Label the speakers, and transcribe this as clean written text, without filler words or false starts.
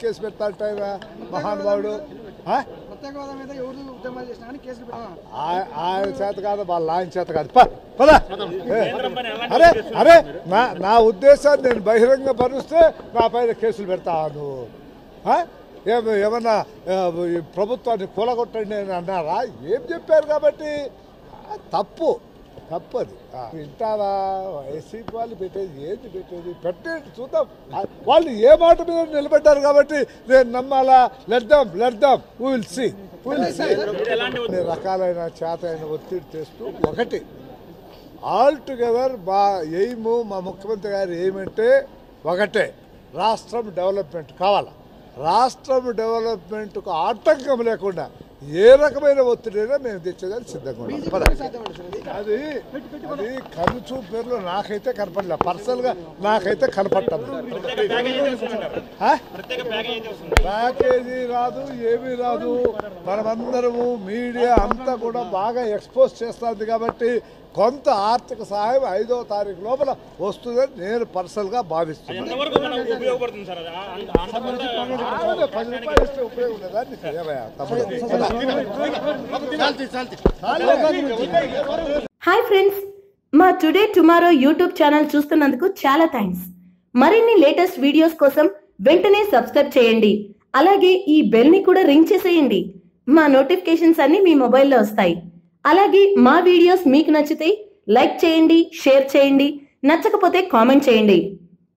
Speaker 1: Case పెడతాంటాయా మహానుభావుడు? ఆయన చేత కాదు, వాళ్ళ ఆయన చేత కాదు. అరే అరే నా ఉద్దేశాన్ని నేను బహిరంగ పరుస్తే నా పైన కేసులు పెడతాను. ఏమన్నా ప్రభుత్వాన్ని కూలగొట్టండి అని అన్నారా? ఏం చెప్పారు? కాబట్టి తప్పు అది. వింటావా? వైసీపీ వాళ్ళు పెట్టేది ఏంటి? పెట్టేది చూద్దాం. వాళ్ళు ఏ మాట మీద నిలబెట్టారు కాబట్టి నేను నమ్మాలా? లెడ్దాం విల్ సీ. రకాలైన చేత అయిన ఒత్తిడి తెస్తూ ఒకటి ఆల్ టుగెదర్ మా ఎయిమ్, మా ముఖ్యమంత్రి గారు ఏమంటే ఒకటే, రాష్ట్రం డెవలప్మెంట్ కావాలి. రాష్ట్రం డెవలప్మెంట్కు ఆటంకం లేకుండా ఏ రకమైన ఒత్తిడైనా మేము తెచ్చేదాన్ని సిద్ధంగా ఉన్నాం. అది కనుచూపు పేర్లు నాకైతే కనపడలే, పర్సనల్గా నాకైతే కనపడటం. ప్యాకేజీ రాదు, ఏమీ రాదు. మనమందరము మీడియా అంతా కూడా బాగా ఎక్స్పోజ్ చేస్తుంది కాబట్టి కొంత ఆర్థిక సహాయం 5వ తారీఖు లోపల వస్తుందని నేను పర్సనల్గా భావిస్తున్నాను. 10 రూపాయలు ఇస్తే ఉపయోగం లేదా?
Speaker 2: హాయ్ ఫ్రెండ్స్, మా టుడే టుమారో యూట్యూబ్ ఛానల్ చూస్తున్నందుకు చాలా థ్యాంక్స్. మరిన్ని లేటెస్ట్ వీడియోస్ కోసం వెంటనే సబ్స్క్రైబ్ చేయండి. అలాగే ఈ బెల్ ని కూడా రింగ్ చేసేయండి. మా నోటిఫికేషన్స్ అన్ని మీ మొబైల్లో వస్తాయి. అలాగే మా వీడియోస్ మీకు నచ్చితే లైక్ చేయండి, షేర్ చేయండి, నచ్చకపోతే కామెంట్ చేయండి.